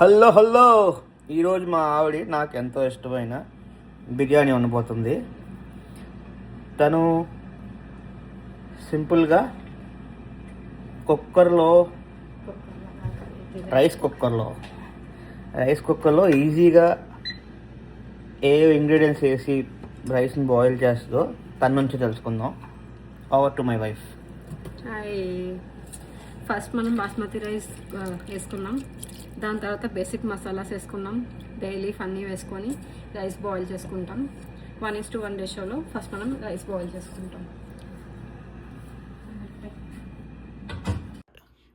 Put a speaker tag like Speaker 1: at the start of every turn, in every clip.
Speaker 1: Hello hello, ఈరోజు మా ఆవిడ నాకు ఎంతో ఇష్టమైన బిర్యానీ వండబోతుంది. తను సింపుల్గా కుక్కర్లో రైస్ కుక్కర్లో ఈజీగా ఏ ఇంగ్రీడియంట్స్ వేసి రైస్ని బాయిల్ చేస్తుందో తన నుంచి తెలుసుకుందాం. Over to my wife.
Speaker 2: First మనం బాస్మతి రైస్ వేసుకున్నాం. దాని తర్వాత బేసిక్ మసాలాస్ వేసుకున్నాం. డైలీ అన్నీ వేసుకొని రైస్ బాయిల్ చేసుకుంటాం. 1:1 రేషియోలో ఫస్ట్ మనం రైస్ బాయిల్ చేసుకుంటాం.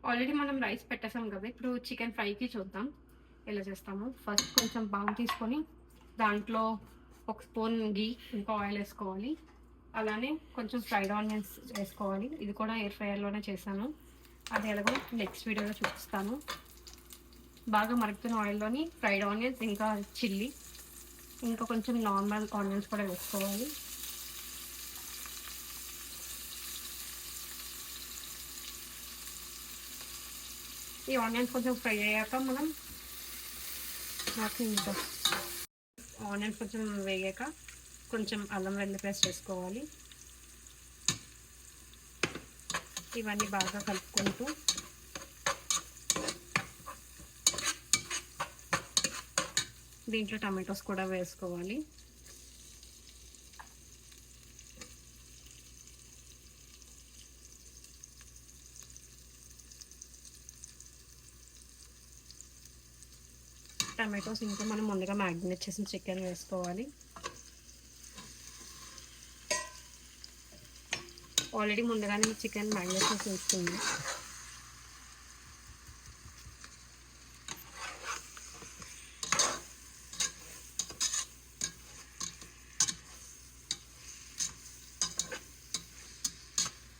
Speaker 2: ఆల్రెడీ మనం రైస్ పెట్టేసాం కదా, ఇప్పుడు చికెన్ ఫ్రైకి చూద్దాం ఎలా చేస్తాము. ఫస్ట్ కొంచెం పాన్ తీసుకొని దాంట్లో 1 స్పూన్ గీ ఇంకా ఆయిల్ వేసుకోవాలి. అలానే కొంచెం ఫ్రైడ్ ఆనియన్స్ వేసుకోవాలి. ఇది కూడా ఎయిర్ ఫ్రైయర్లోనే చేశాను, అది ఎలాగో నెక్స్ట్ వీడియోలో చూపిస్తాను. బాగా మరుగుతున్న ఆయిల్లోని ఫ్రైడ్ ఆనియన్స్ ఇంకా చిల్లీ ఇంకా కొంచెం నార్మల్ ఆనియన్స్ కూడా వేసుకోవాలి. ఈ ఆనియన్స్ కొంచెం ఫ్రై అయ్యాక మనం ఆనియన్స్ కొంచెం వేగాక కొంచెం అల్లం వెల్లుల్లి పేస్ట్ వేసుకోవాలి. ఇవన్నీ బాగా కలుపుకుంటూ దీంట్లో టమాటోస్ కూడా వేసుకోవాలి. టమాటోస్ ఇంకా మనం ముందుగా మ్యాగ్నేట్ చేసిన చికెన్ వేసుకోవాలి. ఆల్రెడీ ముందుగానే చికెన్ మ్యాగ్నేట్ చేసి వేసుకుంది.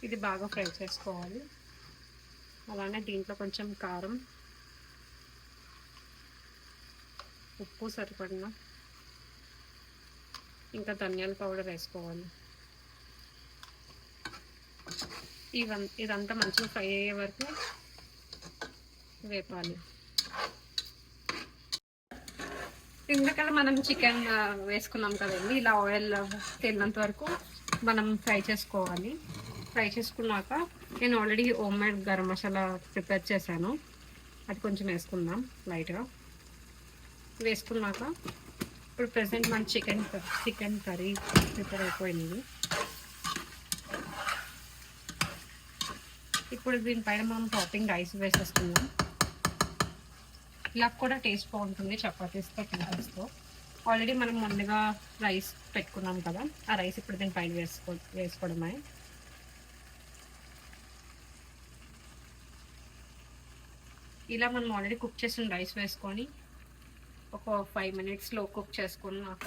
Speaker 2: ఇది బాగా ఫ్రై చేసుకోవాలి. అలానే దీంట్లో కొంచెం కారం, ఉప్పు సరిపడిన ఇంకా ధనియాల పౌడర్ వేసుకోవాలి. ఇదంతా మంచిగా ఫ్రై అయ్యే వరకు వేపాలి. ఇందుకల్లా మనం చికెన్ వేసుకున్నాం కదండి, ఇలా ఆయిల్ తేలినంత వరకు మనం ఫ్రై చేసుకోవాలి. ఫ్రై చేసుకున్నాక నేను already home made garam masala prepare చేశాను, అది కొంచెం వేసుకుందాం లైట్గా. వేసుకున్నాక ఇప్పుడు ప్రెసెంట్ మన చికెన్ కర్రీ ప్రిపేర్ అయిపోయింది. ఇప్పుడు దీనిపైన మనం టాపింగ్ రైస్ వేసేసుకుందాం. ఇలా కూడా టేస్ట్ బాగుంటుంది చపాతీస్తో, పిండితో. ఆల్రెడీ మనం ముందుగా రైస్ పెట్టుకున్నాం కదా, ఆ రైస్ ఇప్పుడు దీనిపైన వేసుకోవడమే. ఇలా మనం ఆల్రెడీ కుక్ చేసిన రైస్ వేసుకొని ఒక 5 minutes లో కుక్ చేసుకున్నాక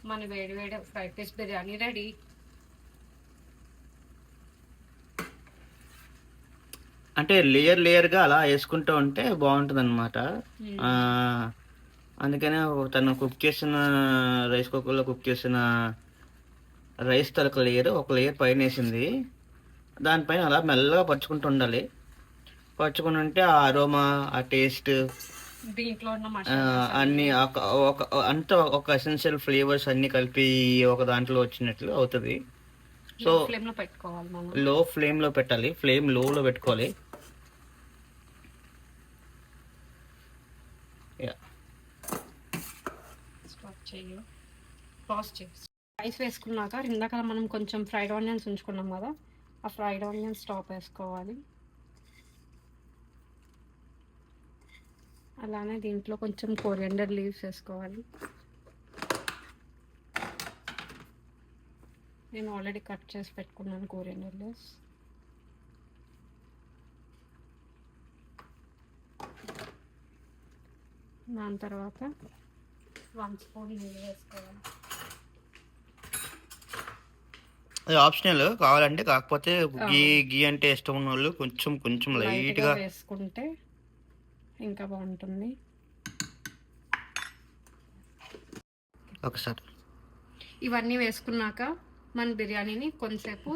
Speaker 2: మన వేడి ఫ్రైడ్ పీస్ బిర్యానీ రెడీ.
Speaker 1: అంటే లేయర్గా అలా వేసుకుంటూ ఉంటే బాగుంటుంది అనమాట. అందుకనే తను కుక్ చేసిన రైస్ కుక్కర్లో కుక్ చేసిన రైస్ తరక ఒక లేయర్ పైన వేసింది. దానిపైన అలా మెల్లగా పరుచుకుంటూ ఉండాలి. పరుచుకుని ఉంటే ఆ అరోమా, ఆ టేస్ట్,
Speaker 2: దీంట్లో
Speaker 1: అన్ని అంతా ఒక ఎసెన్షియల్ ఫ్లేవర్స్ అన్ని కలిపి ఒక దాంట్లో వచ్చినట్లు అవుతుంది. సో లో ఫ్లేమ్లో పెట్టాలి, ఫ్లేమ్ లోలో పెట్టుకోవాలి.
Speaker 2: రైస్ వేసుకున్నాక ఇందాక మనం కొంచెం ఫ్రైడ్ ఆనియన్స్ ఉంచుకున్నాం కదా, ఆ ఫ్రైడ్ ఆనియన్స్ టాప్ వేసుకోవాలి. అలానే దీంట్లో కొంచెం కొరియండర్ లీవ్స్ వేసుకోవాలి. నేను ఆల్రెడీ కట్ చేసి పెట్టుకున్నాను కొరియండర్ లీవ్స్. దాని తర్వాత 1 స్పూన్ నెయ్యి వేసుకోవాలి.
Speaker 1: అది ఆప్షనల్, కావాలంటే. కాకపోతే గీ అంటే ఇష్టం ఉన్న వాళ్ళు కొంచెం లైట్గా
Speaker 2: వేసుకుంటే ఇంకా బాగుంటుంది.
Speaker 1: ఒకసారి
Speaker 2: ఇవన్నీ వేసుకున్నాక మన బిర్యానీని కొంతసేపు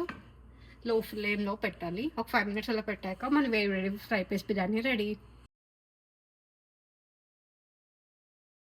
Speaker 2: లో ఫ్లేమ్లో పెట్టాలి. ఒక 5 minutes అలా పెట్టాక మన వేడి ఫ్రై పీస్ బిర్యానీ రెడీ.